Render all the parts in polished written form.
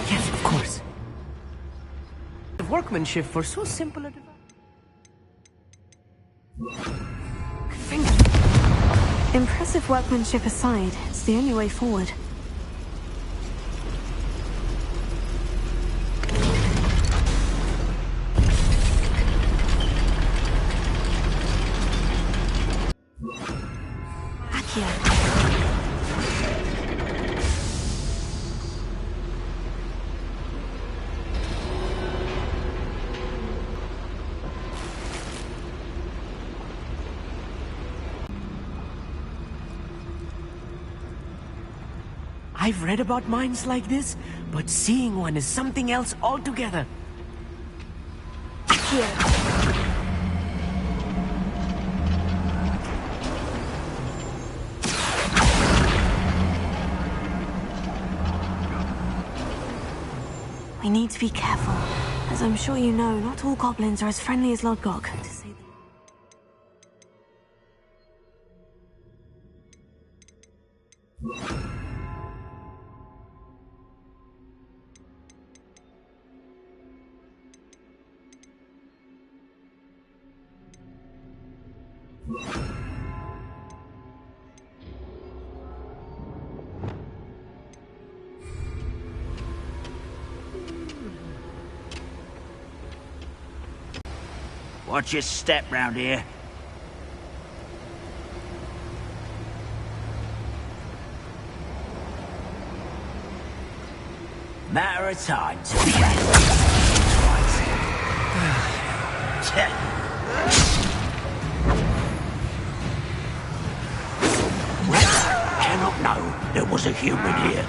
Yes, of course. The workmanship for so simple a device. Impressive workmanship aside, it's the only way forward. I've read about mines like this, but seeing one is something else altogether. Here. We need to be careful. As I'm sure you know, not all goblins are as friendly as Lodgok, to say the Watch your step round here. Matter of time till the end. Well, I cannot know there was a human here.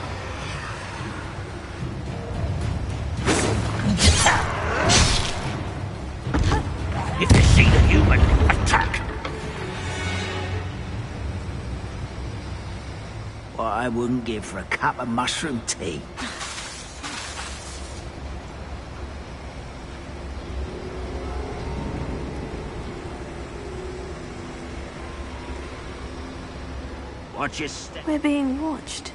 If you see the human, attack! What I wouldn't give for a cup of mushroom tea. Watch your step. We're being watched.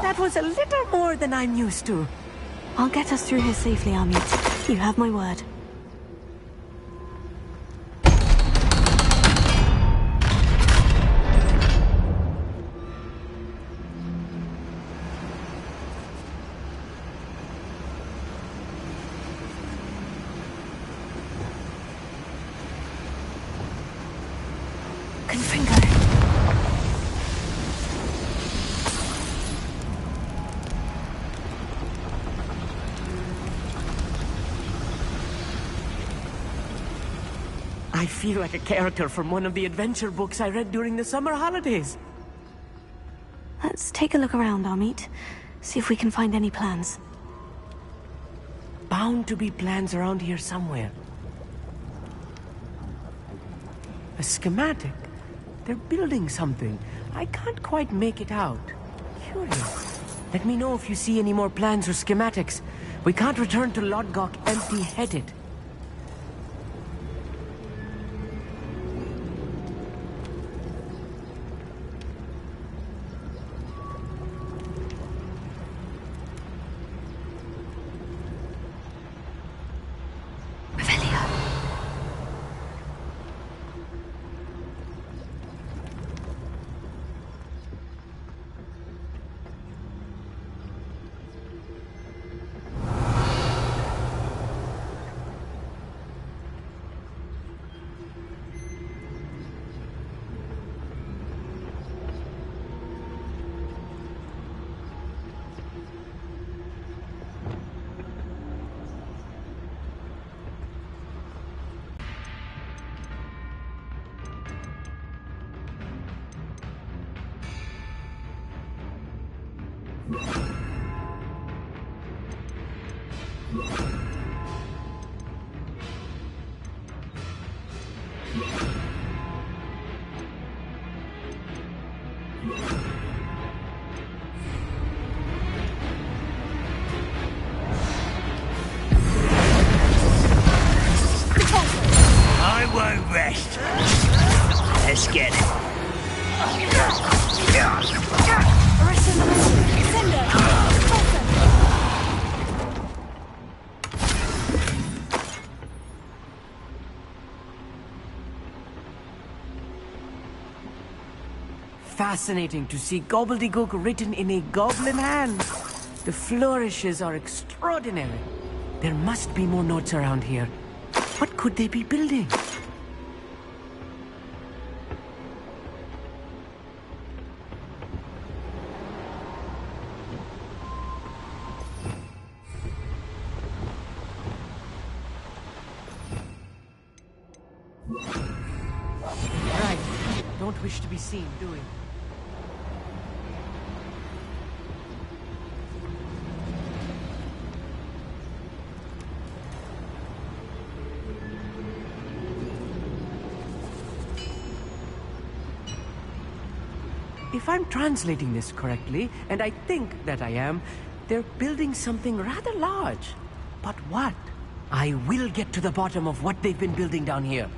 That was a little more than I'm used to. I'll get us through here safely, Amit. You have my word. I feel like a character from one of the adventure books I read during the summer holidays. Let's take a look around, Amit. See if we can find any plans. Bound to be plans around here somewhere. A schematic? They're building something. I can't quite make it out. Curious. Let me know if you see any more plans or schematics. We can't return to Lodgok empty-headed. best. Let's get it. Arrest him, Cinder! Fulton! Fascinating to see gobbledygook written in a goblin hand. The flourishes are extraordinary. There must be more notes around here. What could they be building? Right. Don't wish to be seen, do we? If I'm translating this correctly, and I think that I am, they're building something rather large. But what? I will get to the bottom of what they've been building down here.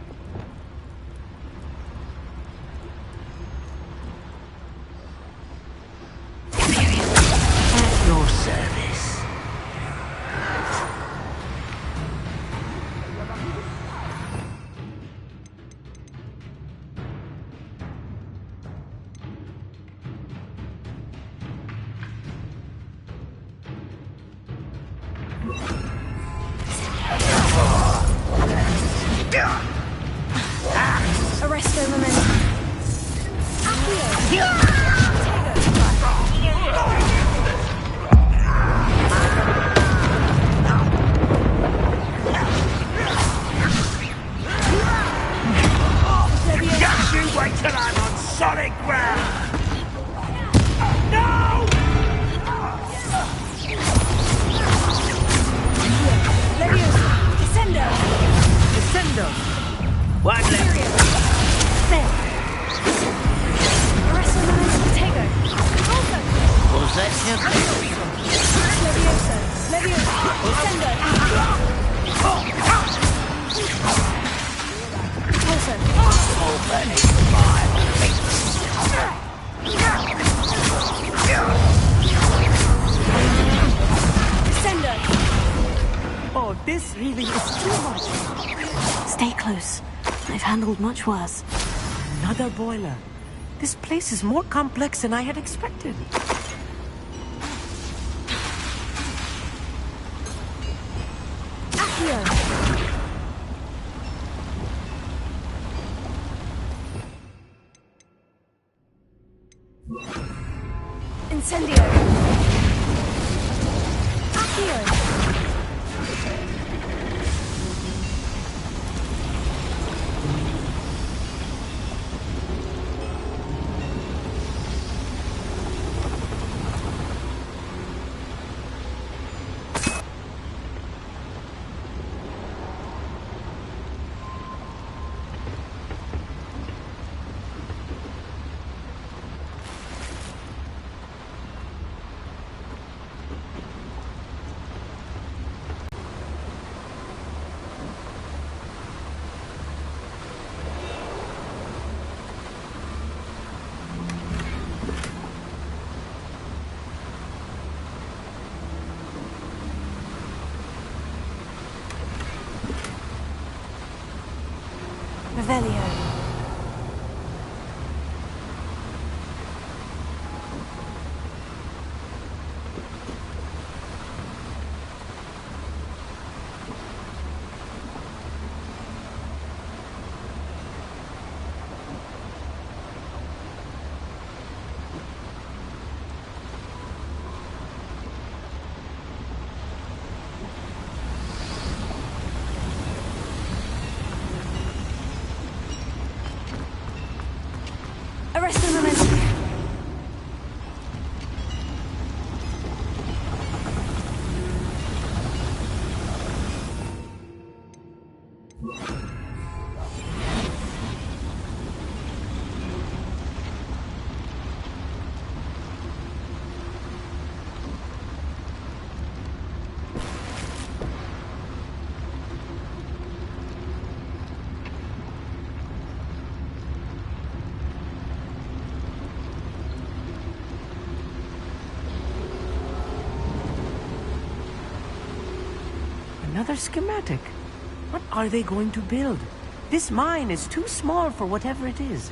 At your service. Arresto momentum. Accio! Just you wait till I'm on solid ground. No! Leviosa! Descendo! Descendo! One left. There! Arresto momentum. Tego! Fulton! Was that your Leviosa! Leviosa! Descendo! Fulton! burning fire? Descendo! Oh, this really is too much. Stay close. I've handled much worse. Another boiler. This place is more complex than I had expected. Accio! Incendio! Accio! Revelio. Arresto momentum. Another schematic. What are they going to build? This mine is too small for whatever it is.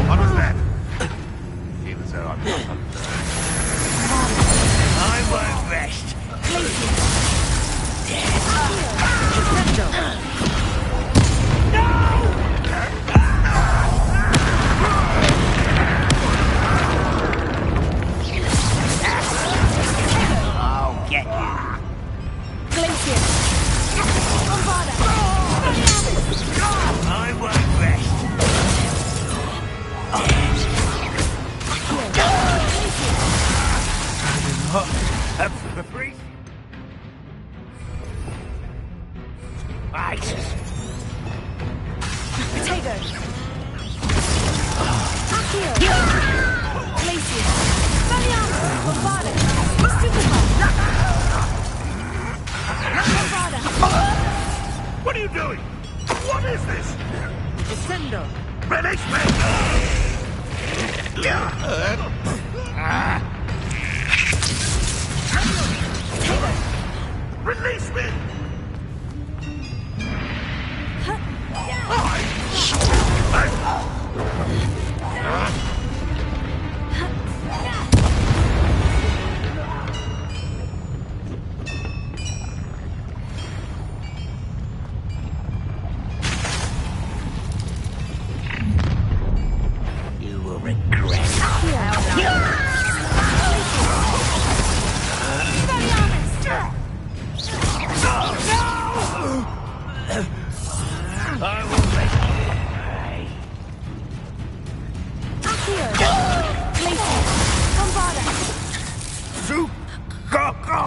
What was that? Even so, I'm not unlearned. I won't rest. I'll get you. I won't rest. Free. Right. Potato. Accio. Glacier. Valiant. Bombarded. Stupefy. Bombarded. What are you doing? What is this? Descendo. Release me! Release me! You will regret. I will rescue. Soup! Go, go!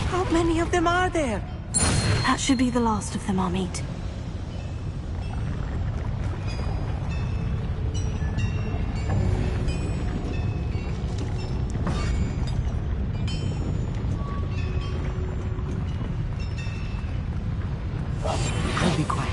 How many of them are there? That should be the last of them I'll meet. I'll be quiet.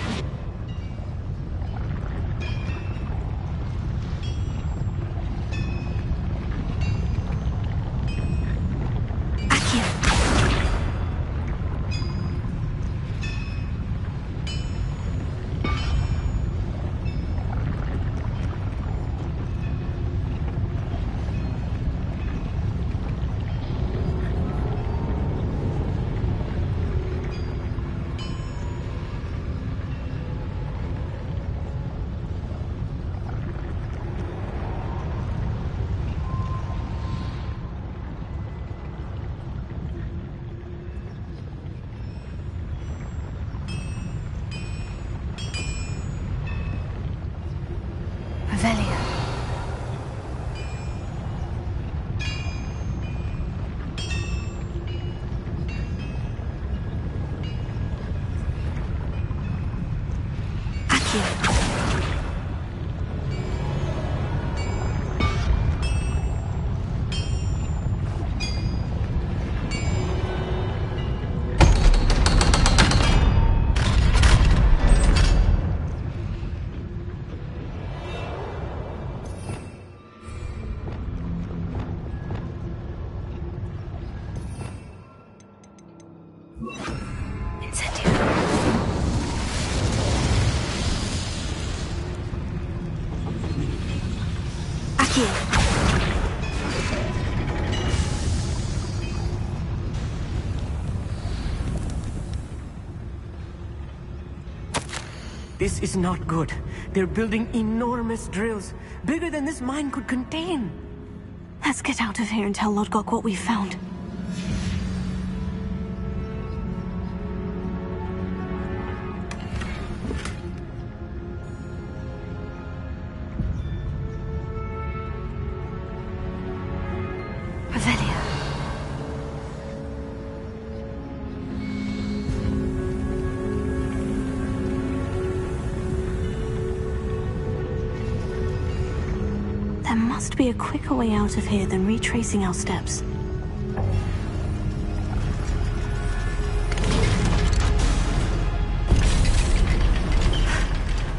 Accio. This is not good. They're building enormous drills, bigger than this mine could contain. Let's get out of here and tell Lodgok what we found. There must be a quicker way out of here than retracing our steps.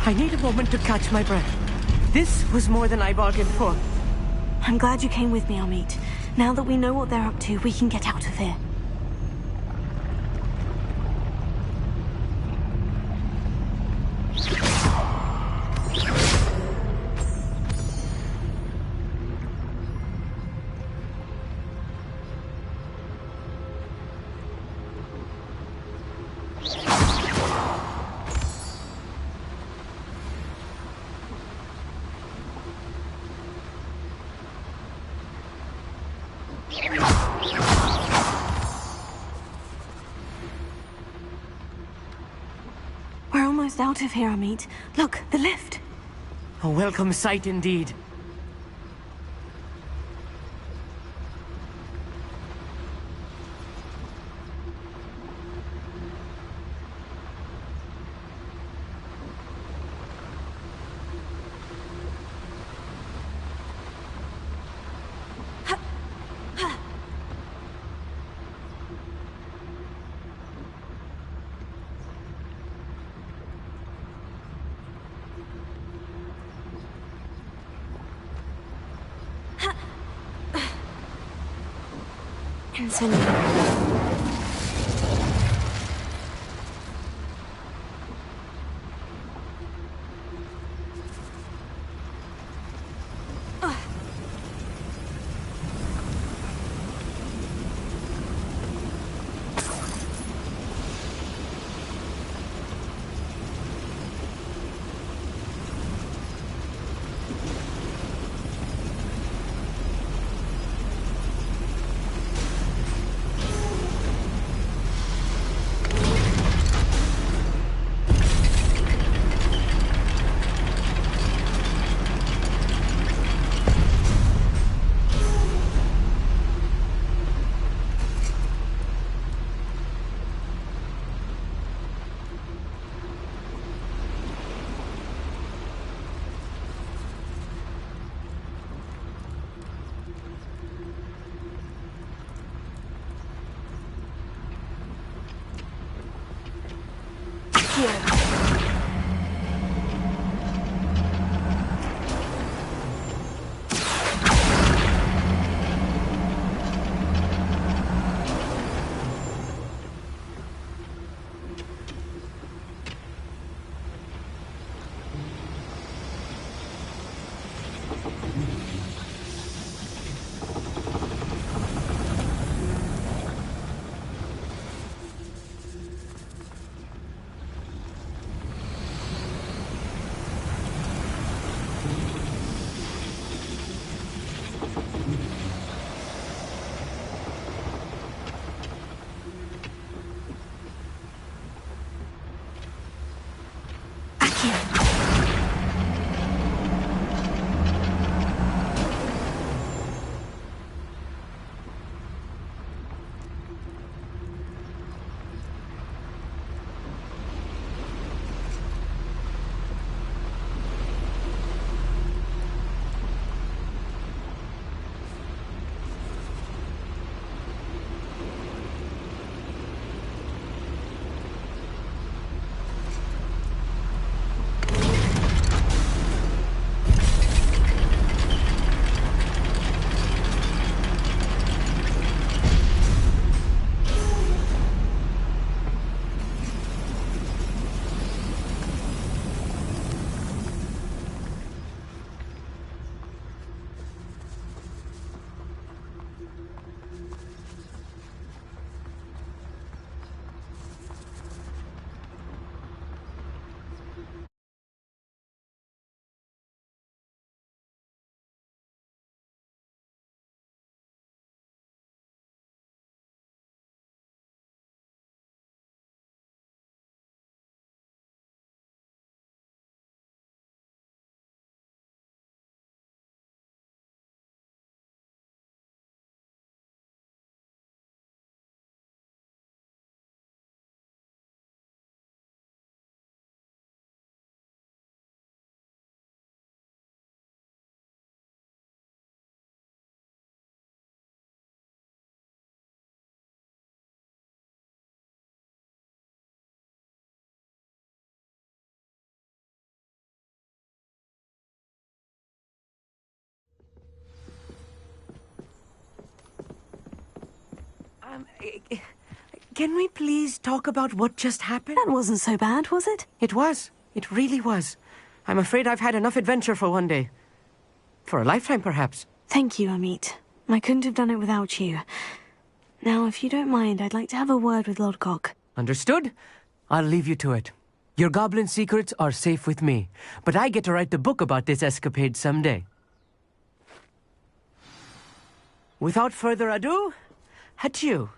I need a moment to catch my breath. This was more than I bargained for. I'm glad you came with me, Amit. Now that we know what they're up to, we can get out of here. We're almost out of here, Amit. Look, the lift. A welcome sight indeed. Continue. Can we please talk about what just happened? That wasn't so bad, was it? It was. It really was. I'm afraid I've had enough adventure for one day. For a lifetime, perhaps. Thank you, Amit. I couldn't have done it without you. Now, if you don't mind, I'd like to have a word with Lodgok. Understood? I'll leave you to it. Your goblin secrets are safe with me, but I get to write the book about this escapade someday. Without further ado, adieu.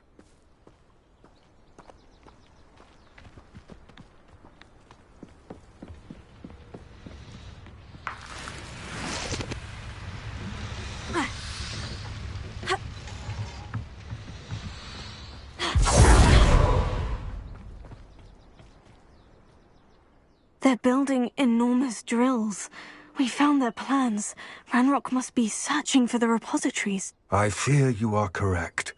They're building enormous drills. We found their plans. Ranrock must be searching for the repositories. I fear you are correct.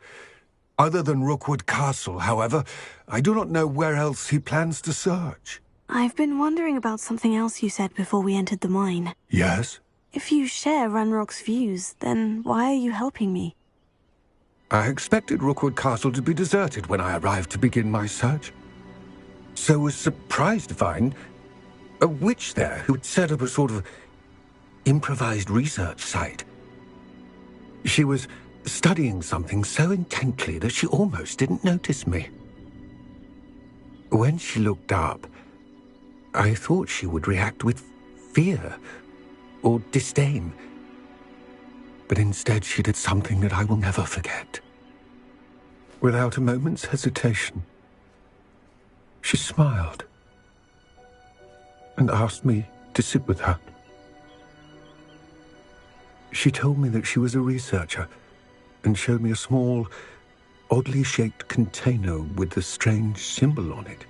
Other than Rookwood Castle, however, I do not know where else he plans to search. I've been wondering about something else you said before we entered the mine. Yes? If you share Ranrock's views, then why are you helping me? I expected Rookwood Castle to be deserted when I arrived to begin my search. So was surprised to find a witch there who had set up a sort of improvised research site. She was studying something so intently that she almost didn't notice me. When she looked up, I thought she would react with fear or disdain. But instead she did something that I will never forget. Without a moment's hesitation, she smiled and asked me to sit with her. She told me that she was a researcher and showed me a small, oddly shaped container with a strange symbol on it.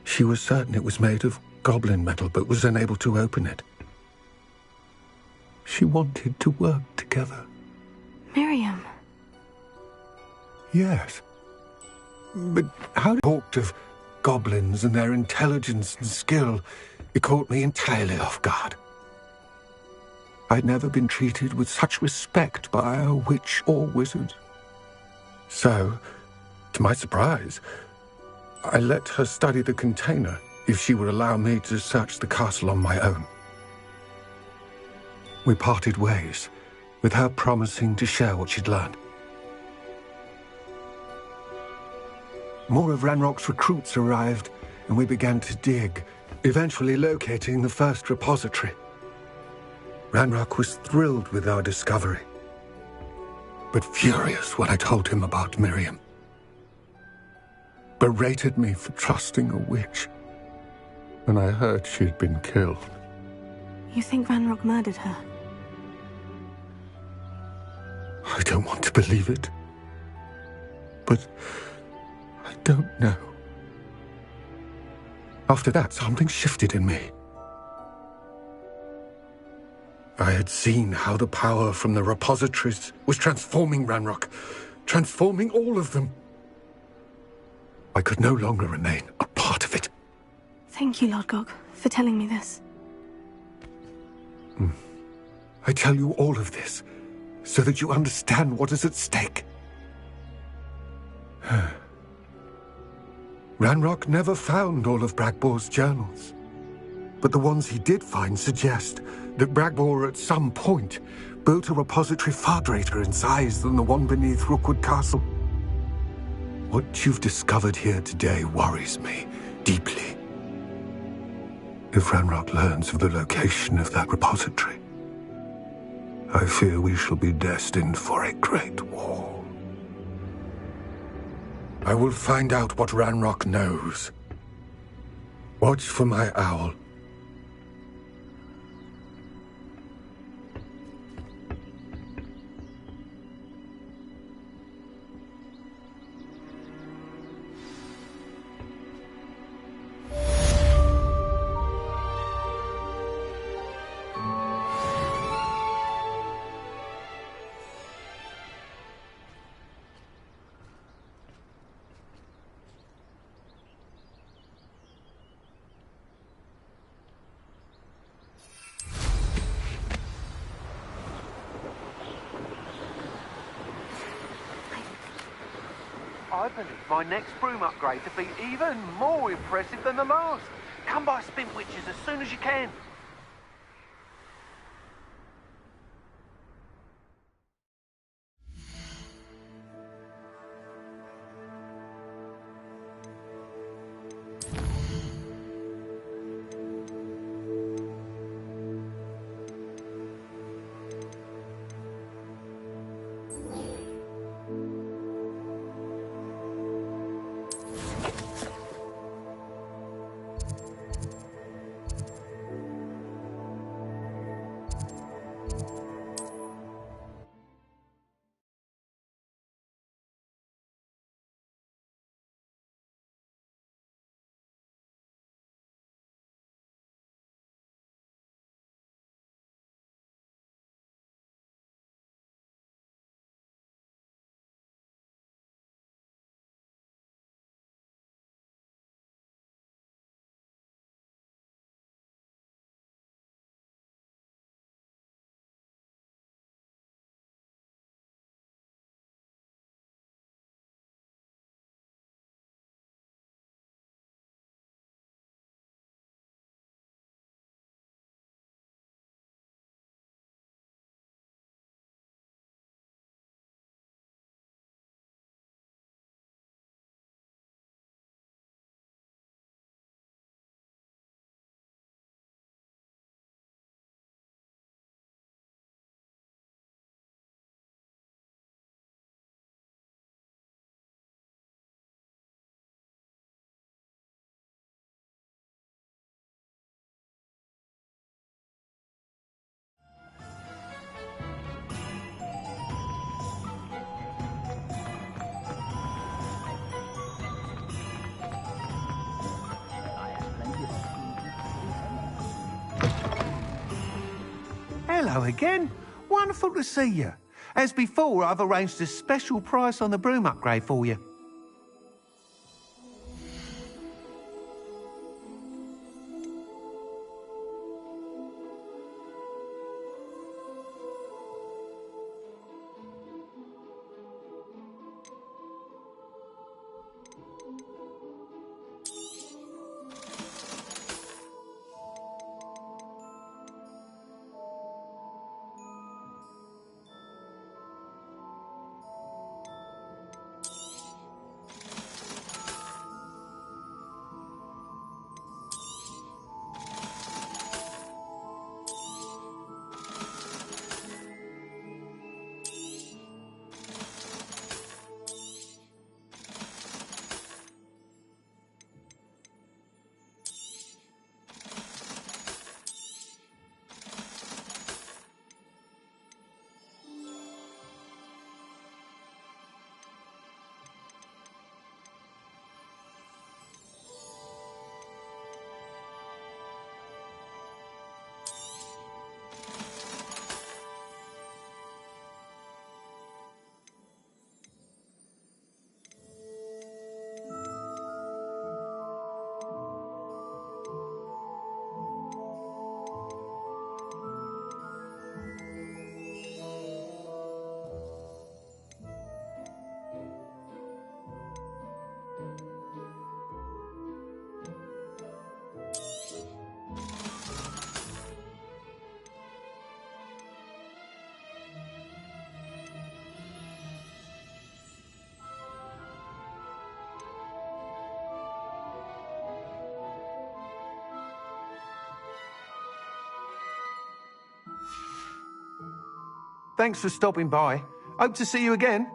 She was certain it was made of goblin metal, but was unable to open it. She wanted to work together. Miriam. Yes. But how talked of goblins and their intelligence and skill, it caught me entirely off guard. I'd never been treated with such respect by a witch or wizard. So, to my surprise, I let her study the container if she would allow me to search the castle on my own. We parted ways, with her promising to share what she'd learned. More of Ranrock's recruits arrived, and we began to dig, eventually locating the first repository. Ranrock was thrilled with our discovery, but furious when I told him about Miriam. Berated me for trusting a witch when I heard she'd been killed. You think Ranrock murdered her? I don't want to believe it, but I don't know. After that, something shifted in me. I had seen how the power from the repositories was transforming Ranrock, transforming all of them. I could no longer remain a part of it. Thank you, Lodgok, for telling me this. I tell you all of this so that you understand what is at stake. Ranrock never found all of Bragbor's journals, but the ones he did find suggest that Bragbor at some point built a repository far greater in size than the one beneath Rookwood Castle. What you've discovered here today worries me deeply. If Ranrock learns of the location of that repository, I fear we shall be destined for a great war. I will find out what Ranrock knows. Watch for my owl. I believe my next broom upgrade to be even more impressive than the last. Come by Spin Witches as soon as you can. Hello again. Wonderful to see you. As before, I've arranged a special price on the broom upgrade for you. Thanks for stopping by. Hope to see you again.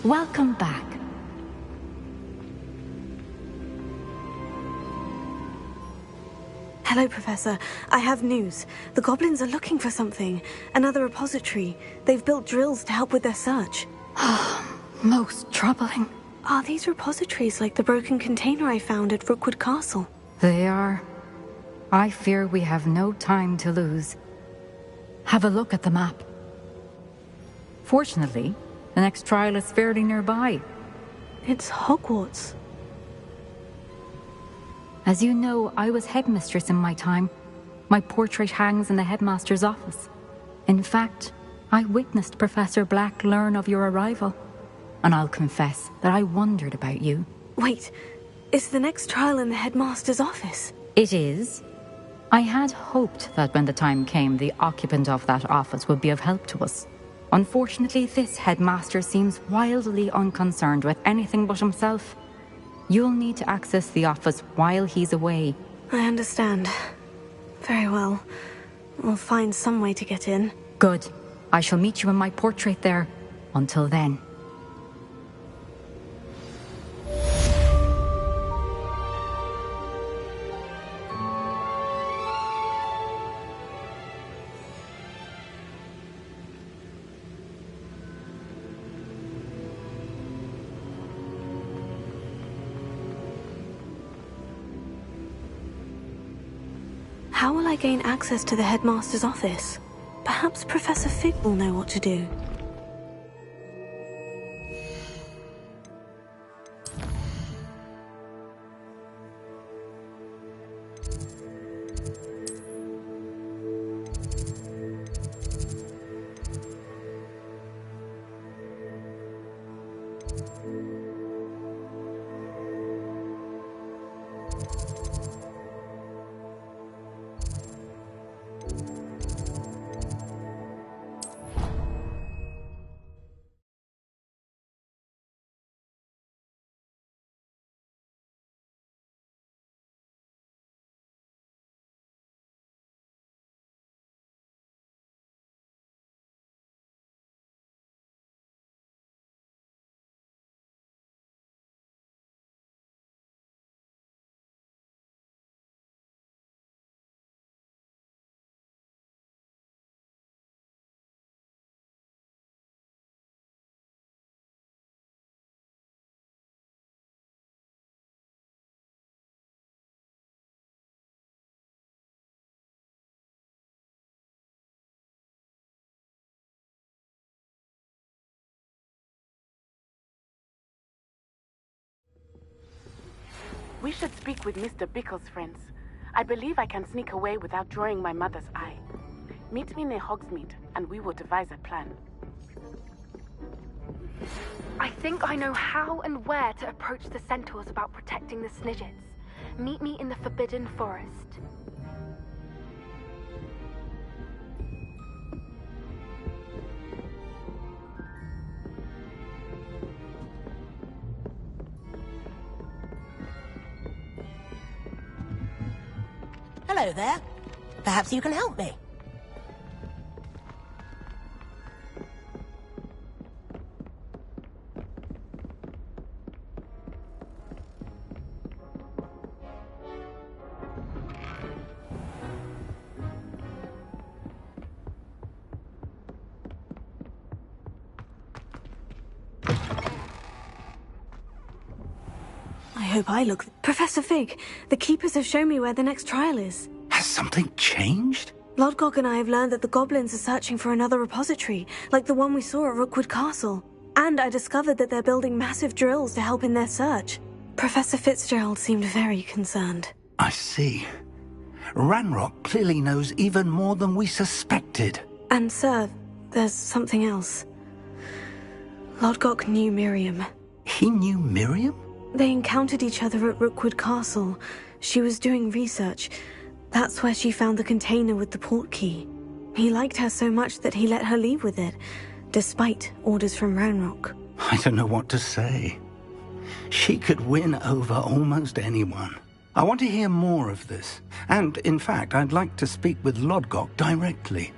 Welcome back. Hello, Professor. I have news. The goblins are looking for something. Another repository. They've built drills to help with their search. Most troubling. Are these repositories like the broken container I found at Rookwood Castle? They are. I fear we have no time to lose. Have a look at the map. Fortunately, the next trial is fairly nearby. It's Hogwarts. As you know, I was headmistress in my time. My portrait hangs in the headmaster's office. In fact, I witnessed Professor Black learn of your arrival. And I'll confess that I wondered about you. Wait, is the next trial in the headmaster's office? It is. I had hoped that when the time came, the occupant of that office would be of help to us. Unfortunately, this headmaster seems wildly unconcerned with anything but himself. You'll need to access the office while he's away. I understand. Very well. We'll find some way to get in. Good. I shall meet you in my portrait there. Until then. How will I gain access to the headmaster's office? Perhaps Professor Fig will know what to do. We should speak with Mr. Bickle's friends. I believe I can sneak away without drawing my mother's eye. Meet me near Hogsmeade, and we will devise a plan. I think I know how and where to approach the centaurs about protecting the Snidgets. Meet me in the Forbidden Forest. Hello there. Perhaps you can help me. I hope I look... Professor Fig, the Keepers have shown me where the next trial is. Has something changed? Lodgok and I have learned that the goblins are searching for another repository, like the one we saw at Rookwood Castle. And I discovered that they're building massive drills to help in their search. Professor Fitzgerald seemed very concerned. I see. Ranrock clearly knows even more than we suspected. And sir, there's something else. Lodgok knew Miriam. He knew Miriam? They encountered each other at Rookwood Castle. She was doing research. That's where she found the container with the port key. He liked her so much that he let her leave with it, despite orders from Ranrock. I don't know what to say. She could win over almost anyone. I want to hear more of this. And, in fact, I'd like to speak with Lodgok directly.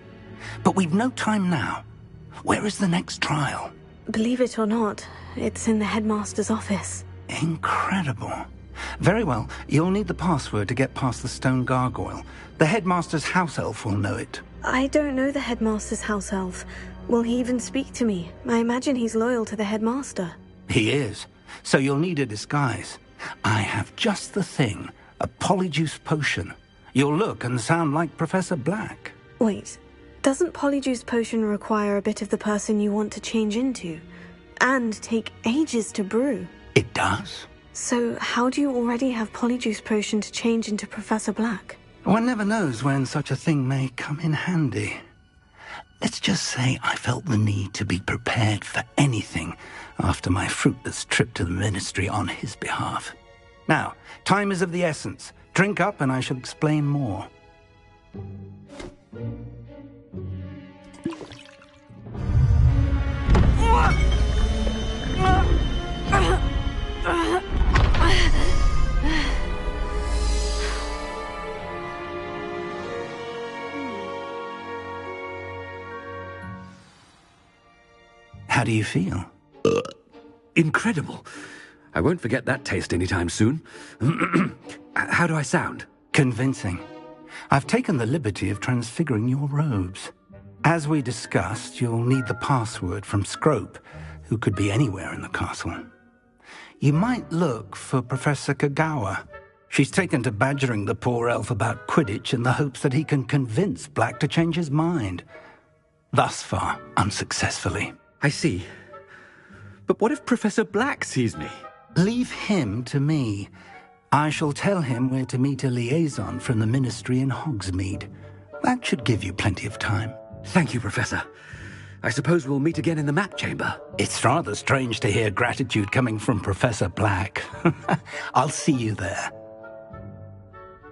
But we've no time now. Where is the next trial? Believe it or not, It's in the headmaster's office. Incredible. Very well, you'll need the password to get past the stone gargoyle. The headmaster's house elf will know it. I don't know the headmaster's house elf. Will he even speak to me? I imagine he's loyal to the headmaster. He is. So you'll need a disguise. I have just the thing. A polyjuice potion. You'll look and sound like Professor Black. Wait, doesn't polyjuice potion require a bit of the person you want to change into? And take ages to brew? It does. So how do you already have polyjuice potion to change into Professor Black? One never knows when such a thing may come in handy. Let's just say I felt the need to be prepared for anything after my fruitless trip to the ministry on his behalf. Now, time is of the essence. Drink up and I shall explain more. How do you feel? Incredible. I won't forget that taste anytime soon. How do I sound? Convincing. I've taken the liberty of transfiguring your robes. As we discussed, you'll need the password from Scrope, who could be anywhere in the castle. You might look for Professor Kagawa. She's taken to badgering the poor elf about Quidditch in the hopes that he can convince Black to change his mind. Thus far, unsuccessfully. I see. But what if Professor Black sees me? Leave him to me. I shall tell him where to meet a liaison from the ministry in Hogsmeade. That should give you plenty of time. Thank you, Professor. I suppose we'll meet again in the map chamber. It's rather strange to hear gratitude coming from Professor Black. I'll see you there.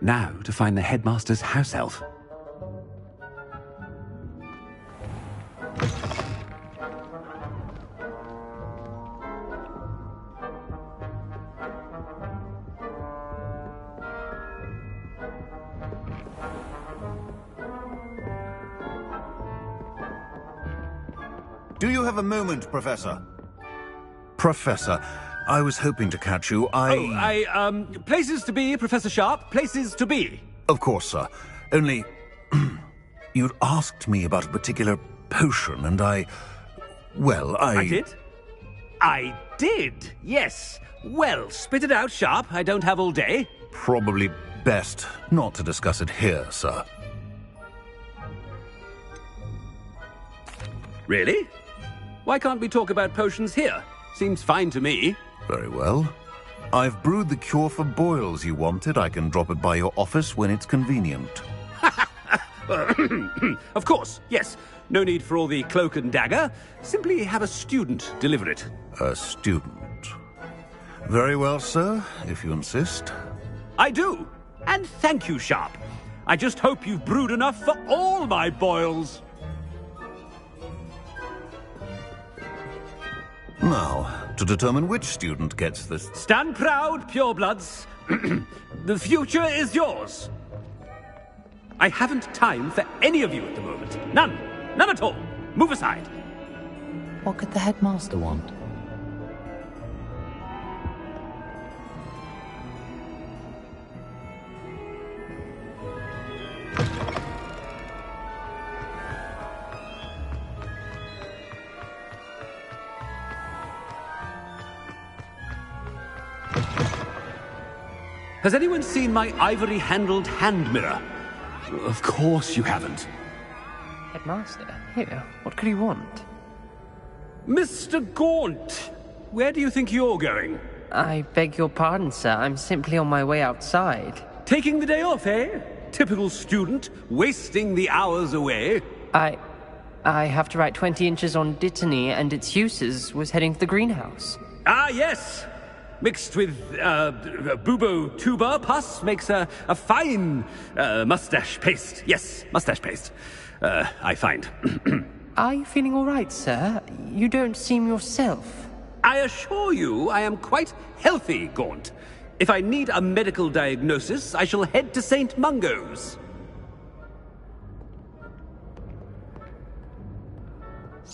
Now to find the headmaster's house elf. Do you have a moment, Professor? Professor, I was hoping to catch you. Places to be, Professor Sharp. Places to be. Of course, sir. Only, you'd asked me about a particular potion, and I did? I did, yes. Well, spit it out, Sharp. I don't have all day. Probably best not to discuss it here, sir. Really? Why can't we talk about potions here? Seems fine to me. Very well. I've brewed the cure for boils you wanted. I can drop it by your office when it's convenient. Of course, yes. No need for all the cloak and dagger. Simply have a student deliver it. A student? Very well, sir, if you insist. I do. And thank you, Sharp. I just hope you've brewed enough for all my boils. Now, to determine which student gets this... Stand proud, purebloods. The future is yours. I haven't time for any of you at the moment. None. None at all. Move aside. What could the headmaster want? Has anyone seen my ivory-handled hand mirror? Of course you haven't. Headmaster? Here, what could he want? Mr. Gaunt, where do you think you're going? I beg your pardon, sir. I'm simply on my way outside. Taking the day off, eh? Typical student, wasting the hours away. I have to write 20 inches on Dittany and its uses. Was heading to the greenhouse. Ah, yes. Mixed with bubo tuber pus makes a fine mustache paste. Yes, mustache paste. I find. Are you feeling all right, sir? You don't seem yourself. I assure you I am quite healthy, Gaunt. If I need a medical diagnosis, I shall head to St. Mungo's.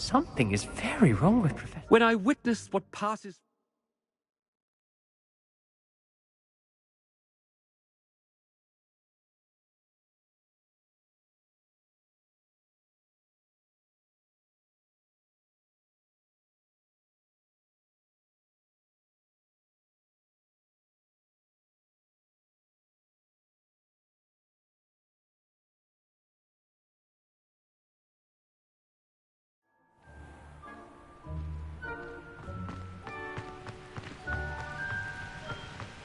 Something is very wrong with Professor... When I witnessed what passes...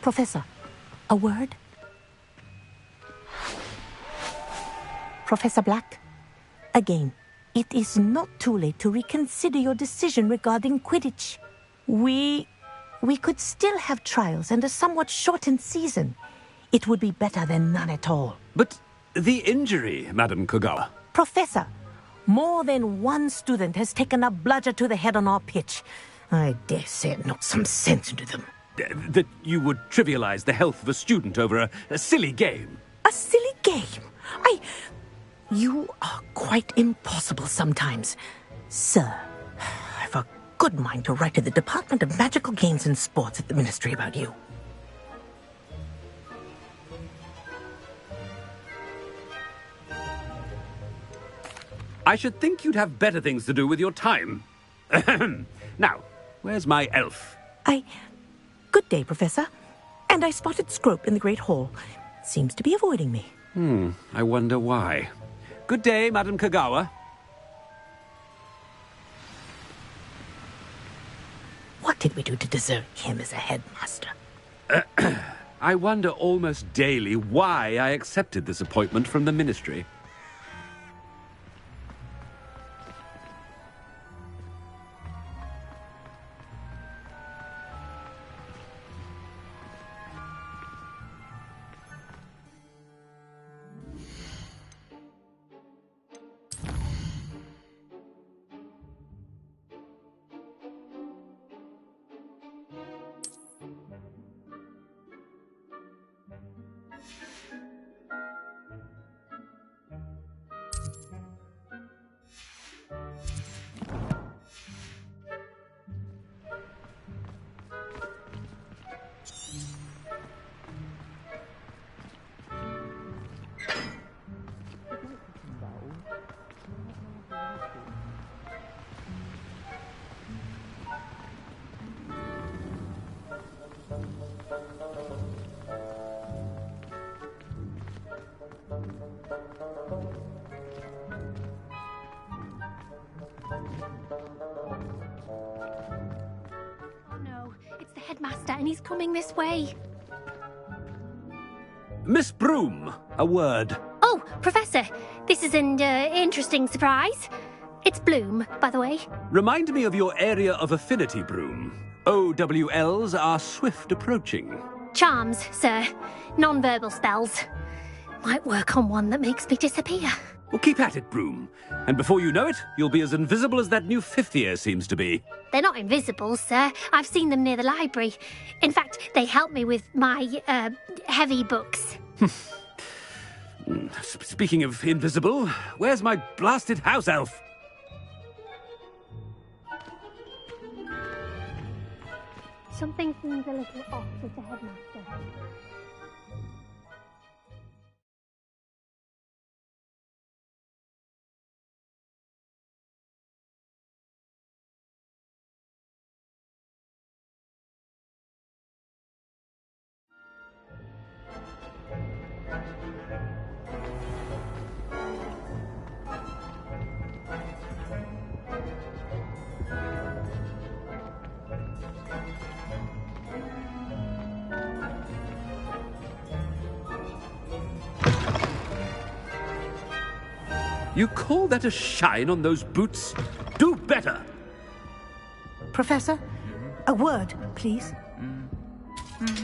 Professor, a word? Professor Black, again, it is not too late to reconsider your decision regarding Quidditch. We could still have trials and a somewhat shortened season. It would be better than none at all. But the injury, Madam Kogawa. Professor, more than one student has taken a bludger to the head on our pitch. I dare say it knocked some sense into them. That you would trivialize the health of a student over a silly game. A silly game? You are quite impossible sometimes. Sir, I've a good mind to write to the Department of Magical Games and Sports at the Ministry about you. I should think you'd have better things to do with your time. Now, where's my elf? Good day, Professor. And I spotted Scrope in the Great Hall. Seems to be avoiding me. I wonder why. Good day, Madam Kogawa. What did we do to deserve him as a headmaster? I wonder almost daily why I accepted this appointment from the Ministry. Headmaster, and he's coming this way. Miss Broom, a word. Oh, Professor, this is an interesting surprise. It's Bloom, by the way. Remind me of your area of affinity, Broom. OWLs are swift approaching. Charms, sir. Non-verbal spells. Might work on one that makes me disappear. Well, keep at it, Broom. And before you know it, you'll be as invisible as that new fifth year seems to be. They're not invisible, sir. I've seen them near the library. In fact, they help me with my, heavy books. Speaking of invisible, where's my blasted house elf? Something seems a little off with the headmaster. You call that a shine on those boots? Do better! Professor, a word, please.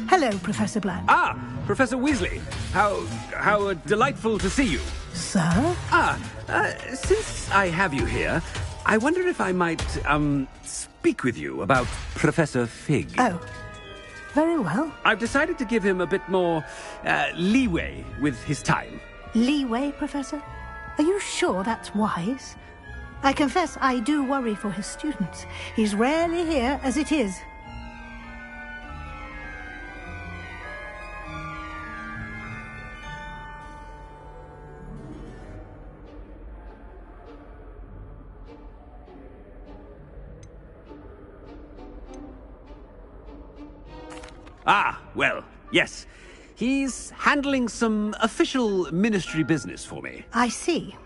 Hello, Professor Black. Ah, Professor Weasley. How delightful to see you. Sir? Since I have you here, I wonder if I might, speak with you about Professor Fig. Oh, very well. I've decided to give him a bit more, leeway with his time. Leeway, Professor? Are you sure that's wise? I confess I do worry for his students. He's rarely here as it is. Ah, well, yes. He's handling some official ministry business for me. I see.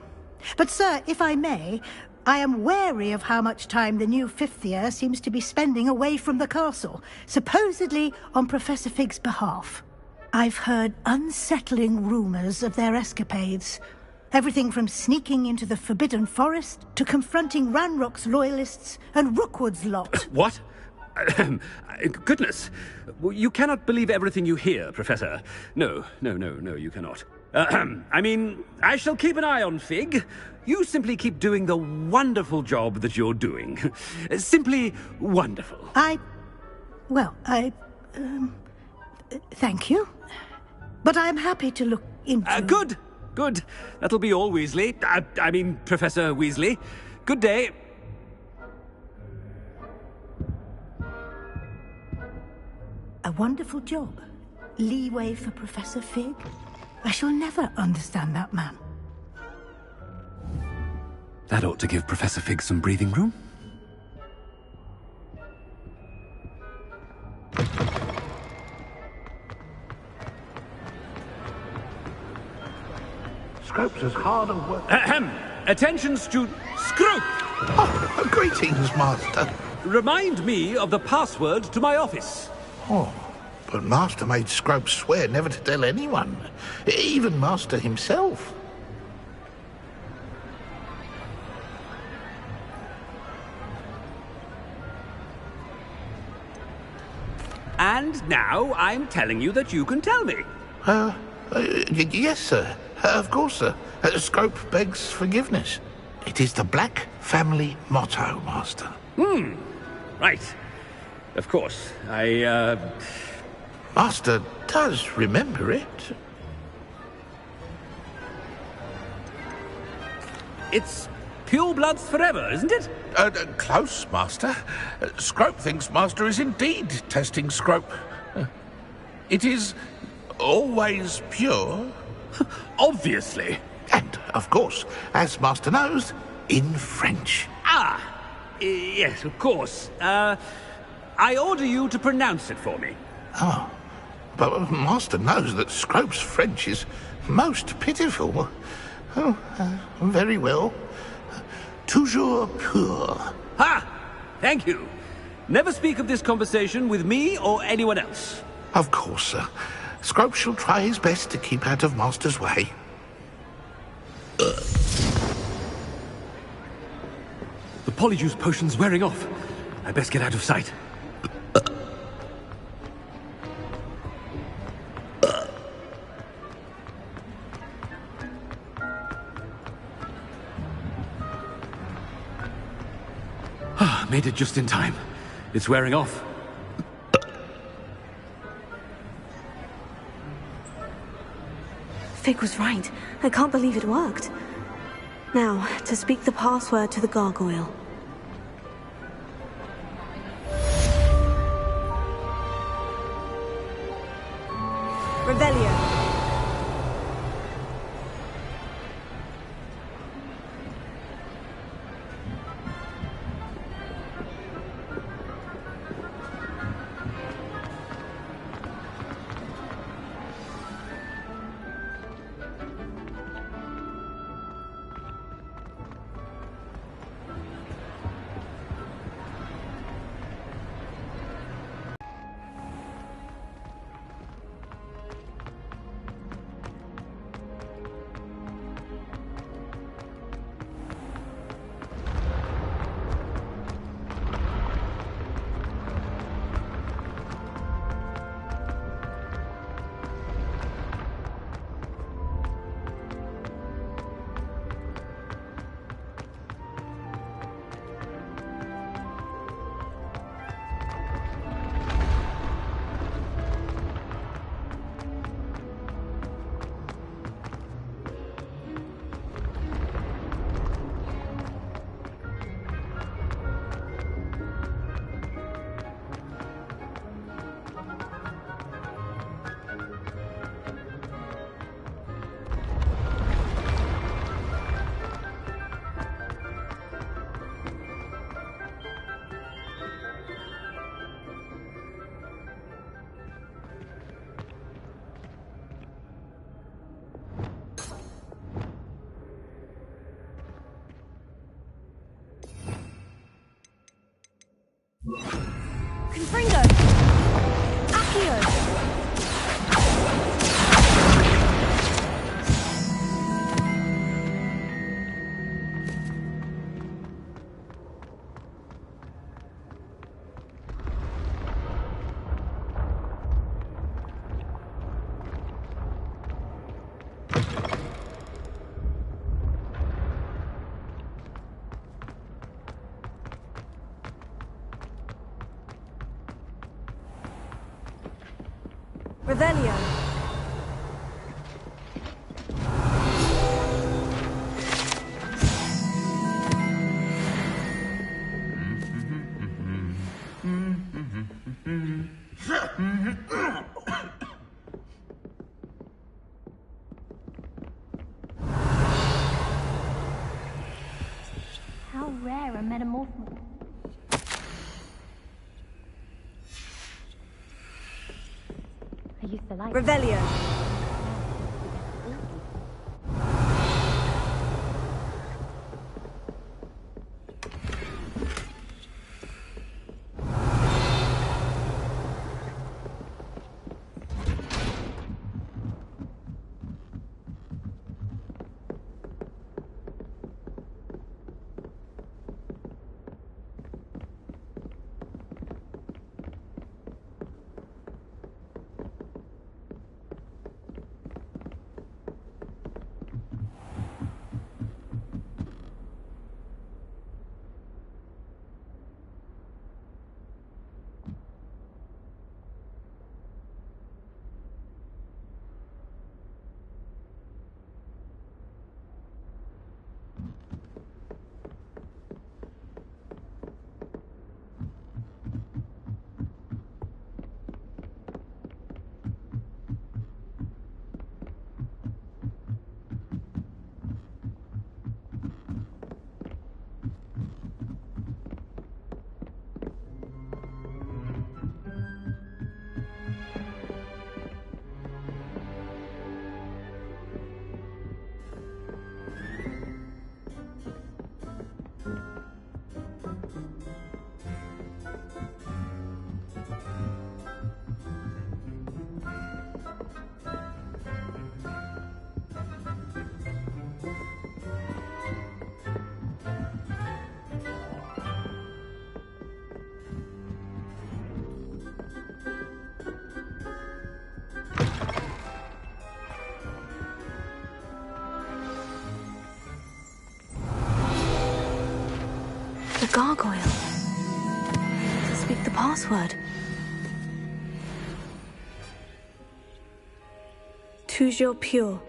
But, sir, if I may, I am wary of how much time the new fifth year seems to be spending away from the castle, supposedly on Professor Fig's behalf. I've heard unsettling rumors of their escapades. Everything from sneaking into the Forbidden Forest to confronting Ranrock's loyalists and Rookwood's lot. What? Goodness. You cannot believe everything you hear, Professor. No, you cannot. I mean, I shall keep an eye on Fig. You simply keep doing the wonderful job that you're doing. Simply wonderful. Thank you. But I'm happy to look into... Good. That'll be all, Weasley. I mean, Professor Weasley. Good day. A wonderful job. Leeway for Professor Fig. I shall never understand that man. That ought to give Professor Fig some breathing room. Scrope's as hard at work. Attention, student. Scrope! Oh, greetings, Master. Remind me of the password to my office. Oh, but Master made Scrope swear never to tell anyone, even Master himself. And now I'm telling you that you can tell me. Yes, sir. Of course, sir. Scrope begs forgiveness. It is the Black family motto, Master. Right. Of course. Master does remember it. It's pure bloods forever, isn't it? Close, Master. Scrope thinks Master is indeed testing Scrope. It is always pure. Obviously. And, of course, as Master knows, in French. Yes, of course. I order you to pronounce it for me. Oh, but Master knows that Scrope's French is most pitiful. Oh, very well. Toujours pur. Ha! Thank you. Never speak of this conversation with me or anyone else. Of course, sir. Scrope shall try his best to keep out of Master's way. The polyjuice potion's wearing off. I best get out of sight. Made it just in time. It's wearing off. Fig was right. I can't believe it worked. Now, to speak the password to the gargoyle. Revelio. Revelio. How rare a metamorphosis. I used to like Revelio. The gargoyle. To speak the password. Toujours pure.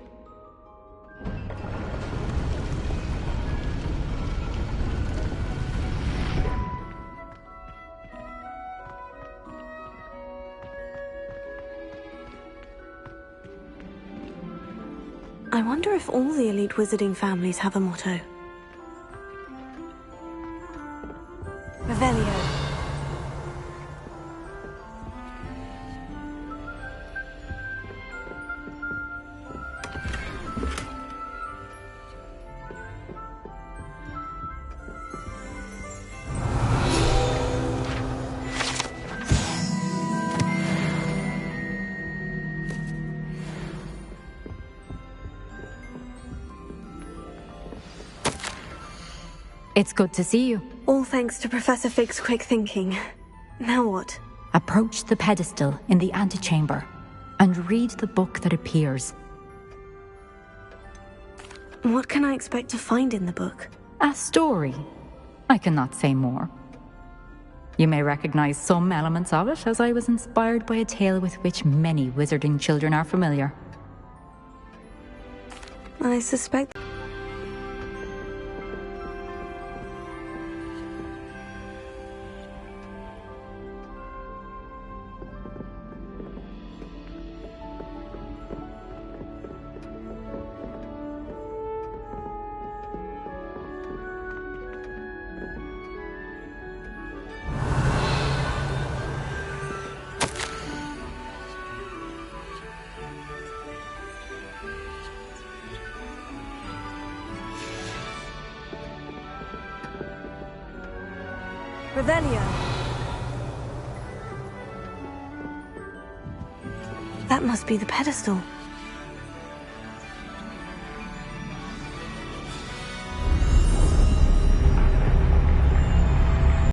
I wonder if all the elite wizarding families have a motto. Revelio. It's good to see you. All thanks to Professor Fig's quick thinking. Now what? Approach the pedestal in the antechamber and read the book that appears. What can I expect to find in the book? A story. I cannot say more. You may recognize some elements of it, as I was inspired by a tale with which many wizarding children are familiar. I suspect... Revelio. That must be the pedestal.